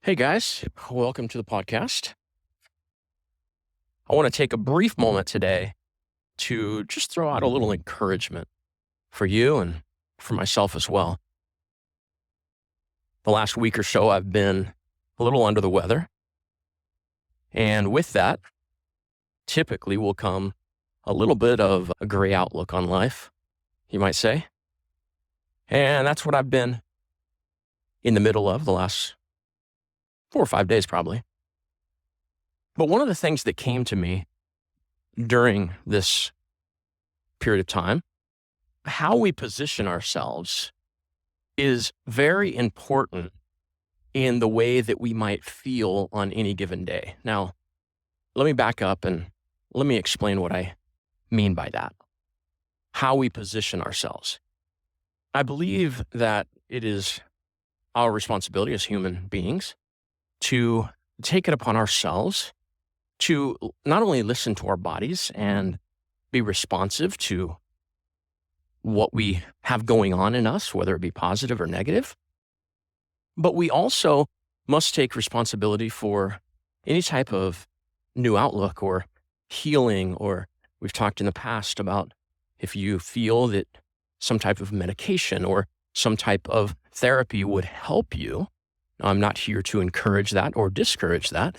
Hey guys, welcome to the podcast. I want to take a brief moment today to just throw out a little encouragement for you and for myself as well. The last week or so, I've been a little under the weather. And with that, typically will come a little bit of a gray outlook on life, you might say. And that's what I've been in the middle of the last 4 or 5 days, probably. But one of the things that came to me during this period of time, how we position ourselves is very important in the way that we might feel on any given day. Now, let me back up and let me explain what I mean by that. How we position ourselves. I believe that it is our responsibility as human beings to take it upon ourselves to not only listen to our bodies and be responsive to what we have going on in us, whether it be positive or negative, but we also must take responsibility for any type of new outlook or healing, or we've talked in the past about if you feel that some type of medication or some type of therapy would help you. Now, I'm not here to encourage that or discourage that,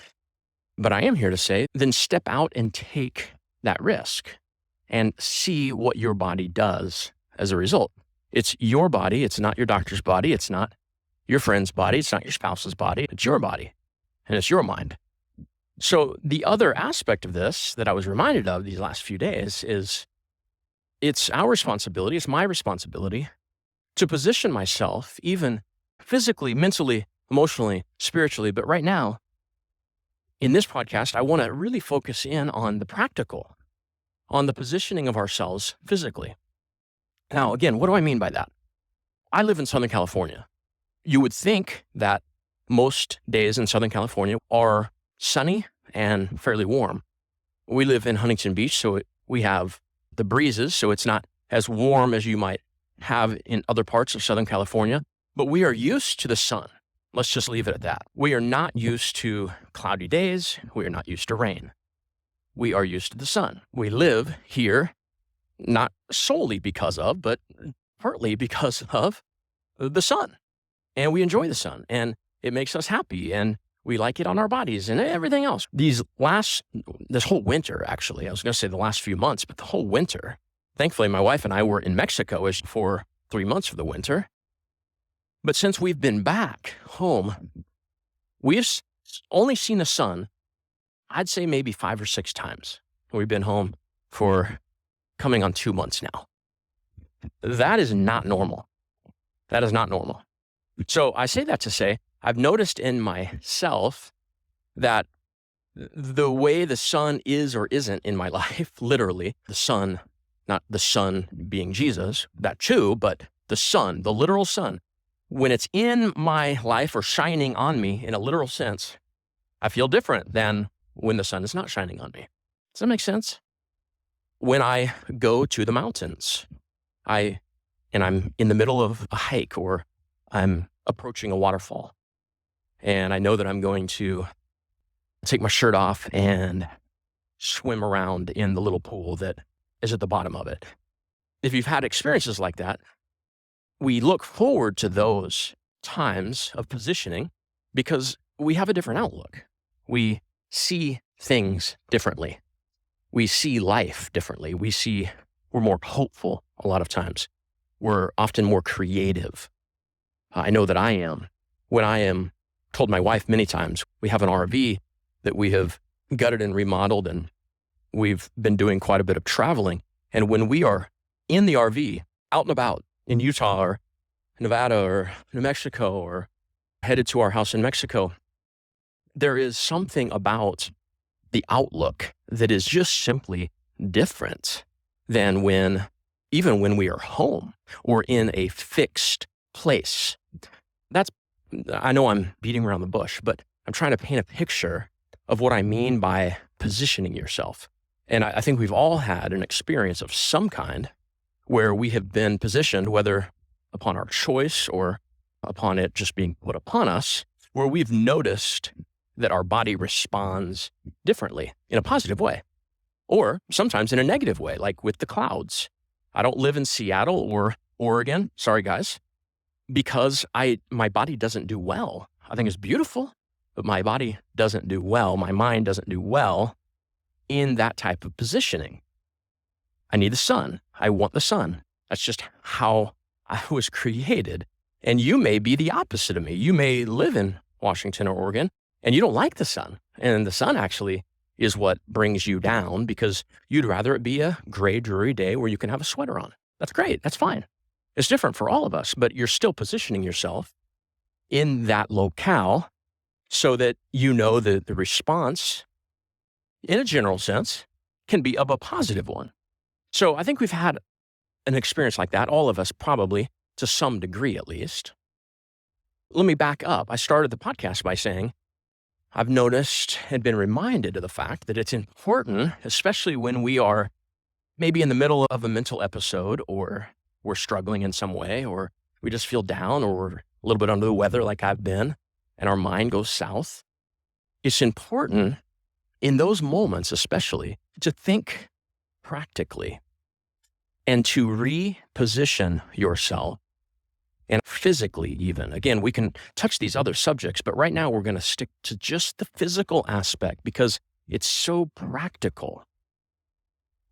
but I am here to say, then step out and take that risk and see what your body does as a result. It's your body. It's not your doctor's body. It's not your friend's body. It's not your spouse's body. It's your body, and it's your mind. So the other aspect of this that I was reminded of these last few days is it's our responsibility, it's my responsibility to position myself, even physically, mentally, emotionally, spiritually. But right now, in this podcast, I want to really focus in on the practical, on the positioning of ourselves physically. Now, again, what do I mean by that? I live in Southern California. You would think that most days in Southern California are sunny and fairly warm. We live in Huntington Beach, so we have the breezes, so it's not as warm as you might have in other parts of Southern California, but we are used to the sun. Let's just leave it at that. We are not used to cloudy days. We are not used to rain. We are used to the sun. We live here not solely because of, but partly because of the sun. And we enjoy the sun, and it makes us happy, and we like it on our bodies and everything else. This whole winter, actually, I was going to say the last few months, but the whole winter, thankfully, my wife and I were in Mexico for 3 months of the winter. But since we've been back home, we've only seen the sun, I'd say maybe 5 or 6 times. We've been home for coming on 2 months now. That is not normal. That is not normal. So I say that to say, I've noticed in myself that the way the sun is or isn't in my life, literally, the sun, not the sun being Jesus, that too, but the sun, the literal sun, when it's in my life or shining on me in a literal sense, I feel different than when the sun is not shining on me. Does that make sense? When I go to the mountains, I'm in the middle of a hike or I'm approaching a waterfall, and I know that I'm going to take my shirt off and swim around in the little pool that is at the bottom of it. If you've had experiences like that, we look forward to those times of positioning because we have a different outlook. We see things differently. We see life differently. We're more hopeful a lot of times. We're often more creative. I know that I am. When I am told my wife many times, we have an RV that we have gutted and remodeled, and we've been doing quite a bit of traveling. And when we are in the RV, out and about in Utah or Nevada or New Mexico or headed to our house in Mexico, there is something about the outlook that is just simply different than even when we are home or in a fixed place. I know I'm beating around the bush, but I'm trying to paint a picture of what I mean by positioning yourself. And I think we've all had an experience of some kind where we have been positioned, whether upon our choice or upon it just being put upon us, where we've noticed that our body responds differently in a positive way, or sometimes in a negative way, like with the clouds. I don't live in Seattle or Oregon, sorry guys, because my body doesn't do well. I think it's beautiful, but my body doesn't do well. My mind doesn't do well in that type of positioning. I need the sun. I want the sun. That's just how I was created. And you may be the opposite of me. You may live in Washington or Oregon and you don't like the sun. And the sun actually is what brings you down because you'd rather it be a gray, dreary day where you can have a sweater on. That's great. That's fine. It's different for all of us, but you're still positioning yourself in that locale so that you know that the response, in a general sense, can be of a positive one. So I think we've had an experience like that, all of us probably, to some degree at least. Let me back up. I started the podcast by saying I've noticed and been reminded of the fact that it's important, especially when we are maybe in the middle of a mental episode or we're struggling in some way or we just feel down or we're a little bit under the weather like I've been and our mind goes south. It's important in those moments especially to think practically and to reposition yourself and physically even. Again, we can touch these other subjects, but right now we're going to stick to just the physical aspect because it's so practical.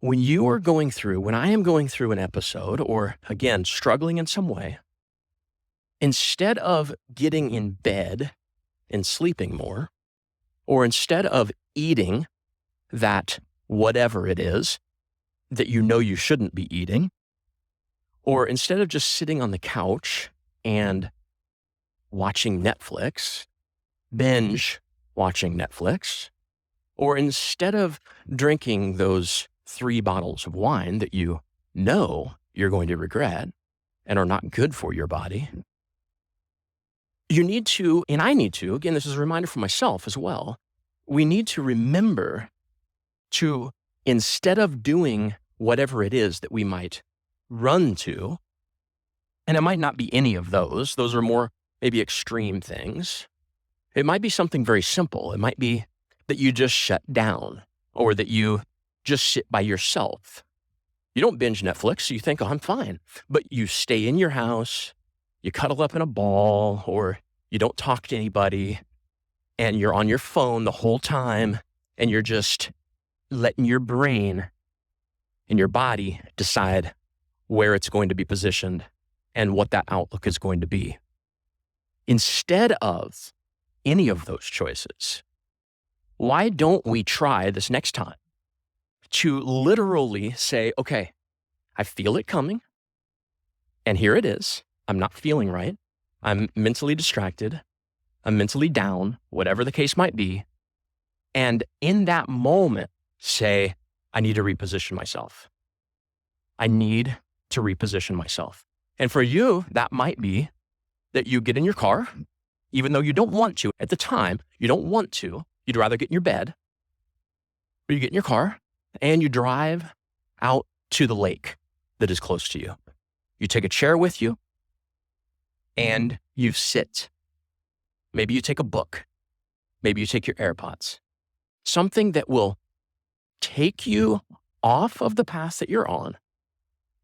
When I am going through an episode or again, struggling in some way, instead of getting in bed and sleeping more, or instead of eating that whatever it is that you know you shouldn't be eating, or instead of just sitting on the couch and watching Netflix, binge watching Netflix, or instead of drinking those 3 bottles of wine that you know you're going to regret and are not good for your body, you need to, and I need to, again, this is a reminder for myself as well, we need to remember to, instead of doing whatever it is that we might run to, and it might not be any of those are more maybe extreme things. It might be something very simple. It might be that you just shut down or that you just sit by yourself. You don't binge Netflix, so you think, oh, I'm fine. But you stay in your house, you cuddle up in a ball, or you don't talk to anybody, and you're on your phone the whole time, and you're just letting your brain and your body decide where it's going to be positioned and what that outlook is going to be. Instead of any of those choices, why don't we try this next time to literally say, okay, I feel it coming, and here it is. I'm not feeling right. I'm mentally distracted. I'm mentally down, whatever the case might be. And in that moment, say, I need to reposition myself. I need to reposition myself. And for you, that might be that you get in your car, even though you don't want to at the time, you don't want to, you'd rather get in your bed, or you get in your car and you drive out to the lake that is close to you. You take a chair with you and you sit. Maybe you take a book. Maybe you take your AirPods. Something that will take you off of the path that you're on,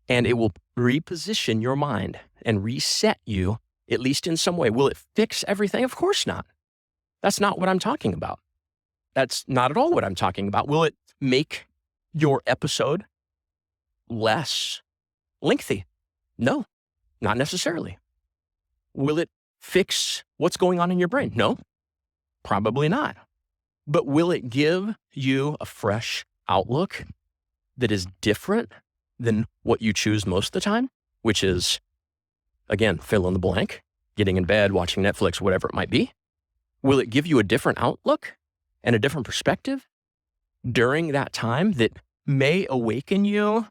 and it will reposition your mind and reset you, at least in some way. Will it fix everything? Of course not. That's not what I'm talking about. That's not at all what I'm talking about. Will it make your episode less lengthy? No, not necessarily. Will it fix what's going on in your brain? No, probably not. But will it give you a fresh outlook that is different than what you choose most of the time, which is, again, fill in the blank, getting in bed, watching Netflix, whatever it might be? Will it give you a different outlook and a different perspective during that time that may awaken you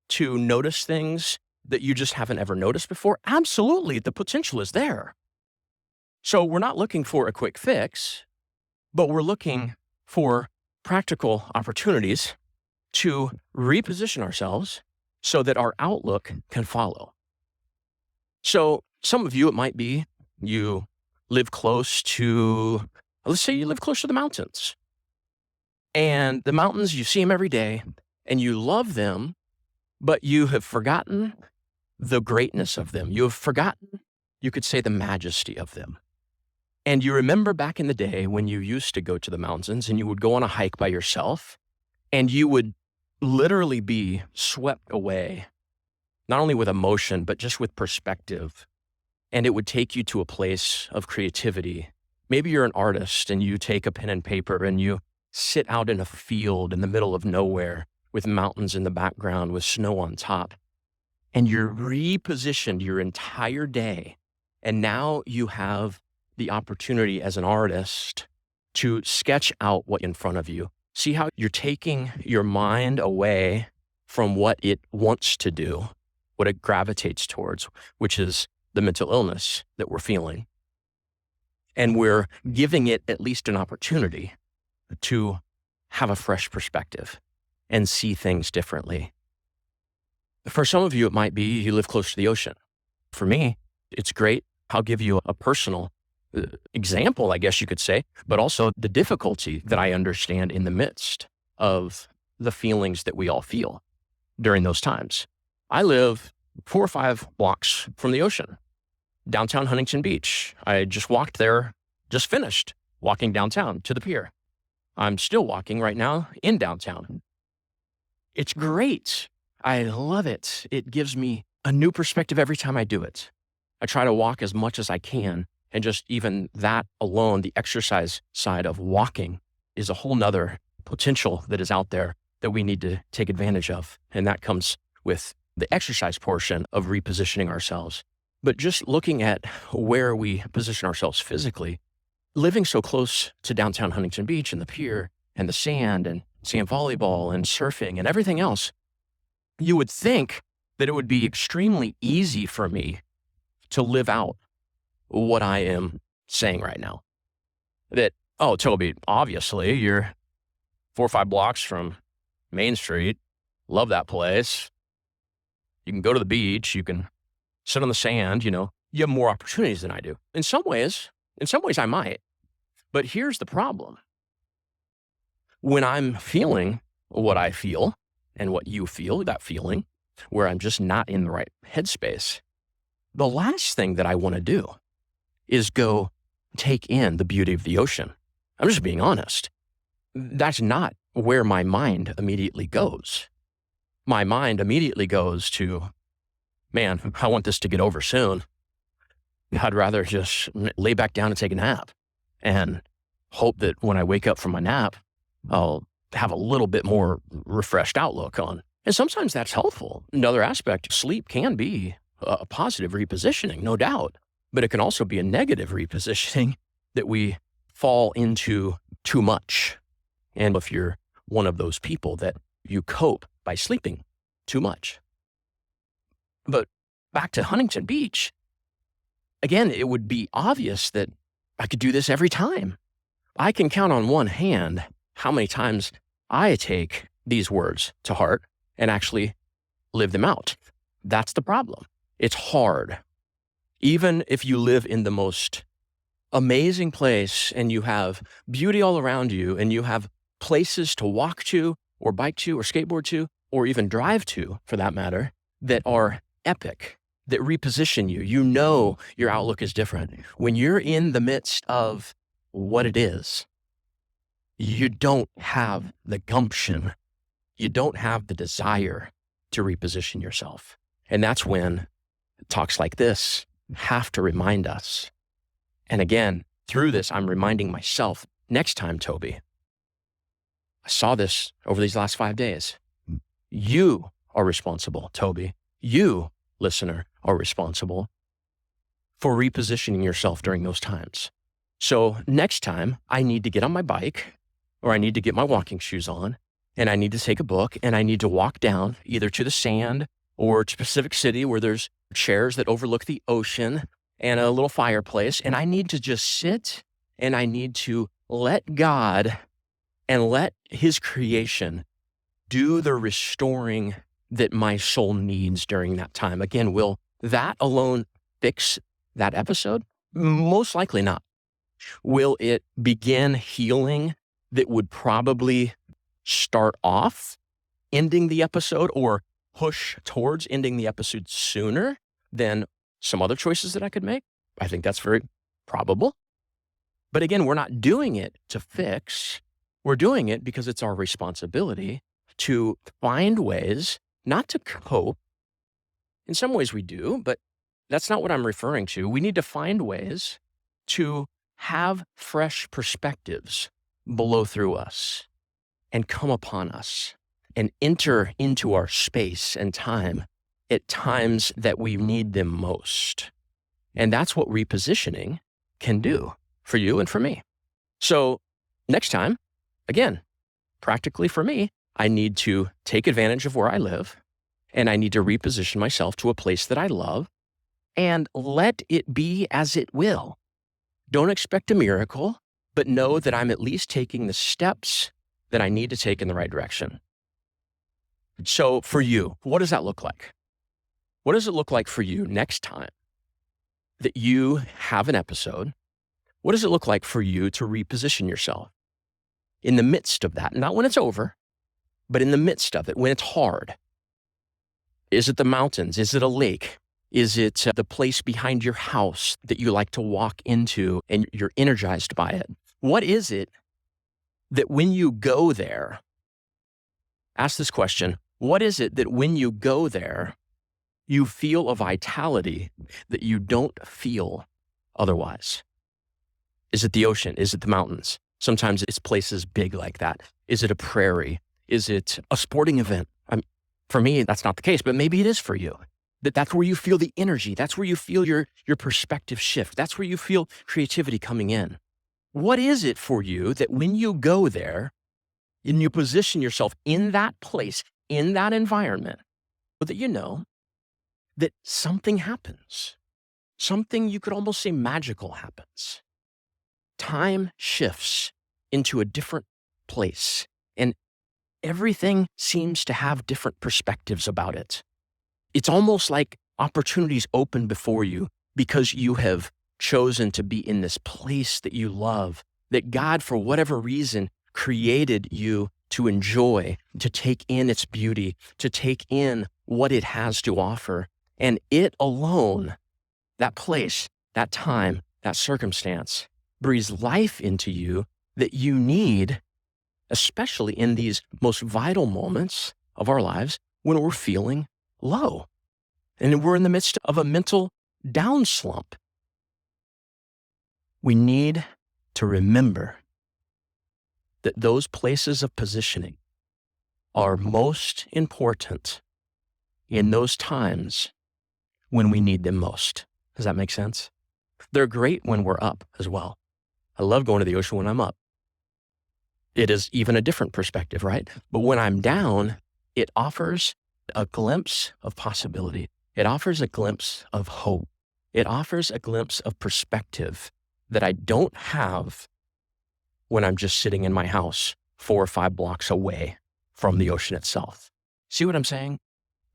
to notice things that you just haven't ever noticed before? Absolutely, the potential is there. So we're not looking for a quick fix, but we're looking for practical opportunities to reposition ourselves so that our outlook can follow. So some of you, it might be you live close to, let's say you live close to the mountains. And the mountains, you see them every day and you love them, but you have forgotten the greatness of them. You have forgotten, you could say, the majesty of them. And you remember back in the day when you used to go to the mountains and you would go on a hike by yourself and you would literally be swept away, not only with emotion, but just with perspective. And it would take you to a place of creativity. Maybe you're an artist and you take a pen and paper and you sit out in a field in the middle of nowhere with mountains in the background with snow on top. And you're repositioned your entire day. And now you have the opportunity as an artist to sketch out what's in front of you. See how you're taking your mind away from what it wants to do, what it gravitates towards, which is the mental illness that we're feeling. And we're giving it at least an opportunity to have a fresh perspective and see things differently. For some of you, it might be you live close to the ocean. For me, it's great. I'll give you a personal example, I guess you could say, but also the difficulty that I understand in the midst of the feelings that we all feel during those times. I live 4 or 5 blocks from the ocean, downtown Huntington Beach. I just walked there, just finished walking downtown to the pier. I'm still walking right now in downtown. It's great. I love it. It gives me a new perspective every time I do it. I try to walk as much as I can. And just even that alone, the exercise side of walking is a whole nother potential that is out there that we need to take advantage of. And that comes with the exercise portion of repositioning ourselves. But just looking at where we position ourselves physically, living so close to downtown Huntington Beach and the pier and the sand volleyball and surfing and everything else, you would think that it would be extremely easy for me to live out what I am saying right now. That, oh, Toby, obviously you're 4 or 5 blocks from Main Street. Love that place. You can go to the beach. You can sit on the sand. You have more opportunities than I do. In some ways I might. But here's the problem. When I'm feeling what I feel and what you feel, that feeling, where I'm just not in the right headspace, the last thing that I want to do is go take in the beauty of the ocean. I'm just being honest. That's not where my mind immediately goes. My mind immediately goes to, man, I want this to get over soon. I'd rather just lay back down and take a nap and hope that when I wake up from my nap, I'll have a little bit more refreshed outlook on. And sometimes that's helpful. Another aspect, sleep can be a positive repositioning, no doubt. But it can also be a negative repositioning that we fall into too much. And if you're one of those people that you cope by sleeping too much. But back to Huntington Beach, again, it would be obvious that I could do this every time. I can count on one hand how many times I take these words to heart and actually live them out. That's the problem. It's hard. Even if you live in the most amazing place and you have beauty all around you and you have places to walk to or bike to or skateboard to or even drive to, for that matter, that are epic, that reposition you, your outlook is different. When you're in the midst of what it is, you don't have the gumption, you don't have the desire to reposition yourself. And that's when talks like this have to remind us. And again, through this, I'm reminding myself, next time, Toby, I saw this over these last 5 days. You are responsible, Toby. You, listener, are responsible for repositioning yourself during those times. So next time I need to get on my bike or I need to get my walking shoes on and I need to take a book and I need to walk down either to the sand or to Pacific City where there's chairs that overlook the ocean and a little fireplace. And I need to just sit and I need to let God and let his creation do the restoring that my soul needs during that time. Again, will that alone fix that episode? Most likely not. Will it begin healing that would probably start off ending the episode or push towards ending the episode sooner than some other choices that I could make? I think that's very probable. But again, we're not doing it to fix. We're doing it because it's our responsibility to find ways not to cope. In some ways we do, but that's not what I'm referring to. We need to find ways to have fresh perspectives blow through us and come upon us and enter into our space and time at times that we need them most. And that's what repositioning can do for you and for me. So next time, again, practically for me, I need to take advantage of where I live and I need to reposition myself to a place that I love and let it be as it will. Don't expect a miracle, but know that I'm at least taking the steps that I need to take in the right direction. So for you, what does that look like? What does it look like for you next time that you have an episode? What does it look like for you to reposition yourself in the midst of that? Not when it's over, but in the midst of it, when it's hard. Is it the mountains? Is it a lake? Is it the place behind your house that you like to walk into and you're energized by it? What is it that when you go there, ask this question, what is it that when you go there, you feel a vitality that you don't feel otherwise? Is it the ocean? Is it the mountains? Sometimes it's places big like that. Is it a prairie? Is it a sporting event? For me, that's not the case, but maybe it is for you. That's where you feel the energy. That's where you feel your perspective shift. That's where you feel creativity coming in. What is it for you that when you go there and you position yourself in that place, in that environment, that you know that something happens? Something you could almost say magical happens. Time shifts into a different place and everything seems to have different perspectives about it. It's almost like opportunities open before you because you have chosen to be in this place that you love, that God, for whatever reason, created you to enjoy, to take in its beauty, to take in what it has to offer. And it alone, that place, that time, that circumstance, breathes life into you that you need, especially in these most vital moments of our lives when we're feeling low and we're in the midst of a mental down slump. We need to remember that those places of positioning are most important in those times when we need them most. Does that make sense? They're great when we're up as well. I love going to the ocean when I'm up. It is even a different perspective, right? But when I'm down, it offers a glimpse of possibility. It offers a glimpse of hope. It offers a glimpse of perspective that I don't have when I'm just sitting in my house 4 or 5 blocks away from the ocean itself. See what I'm saying?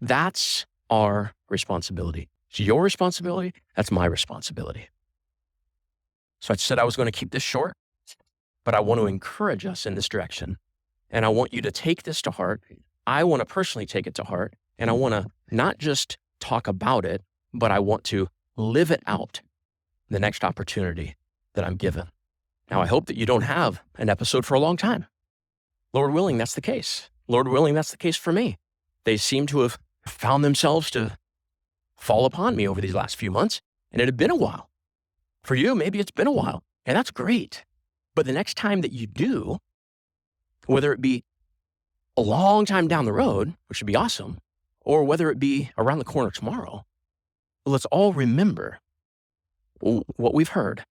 That's our responsibility. It's your responsibility. That's my responsibility. So I said I was going to keep this short, but I want to encourage us in this direction. And I want you to take this to heart. I want to personally take it to heart. And I want to not just talk about it, but I want to live it out the next opportunity that I'm given. Now, I hope that you don't have an episode for a long time. Lord willing, that's the case. Lord willing, that's the case for me. They seem to have found themselves to fall upon me over these last few months, and it had been a while. For you, maybe it's been a while, and that's great. But the next time that you do, whether it be a long time down the road, which would be awesome, or whether it be around the corner tomorrow, let's all remember what we've heard.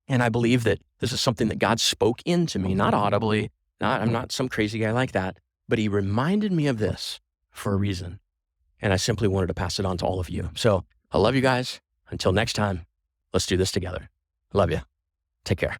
And I believe that this is something that God spoke into me, not audibly, I'm not some crazy guy like that, but he reminded me of this for a reason. And I simply wanted to pass it on to all of you. So I love you guys. Until next time, let's do this together. Love you. Take care.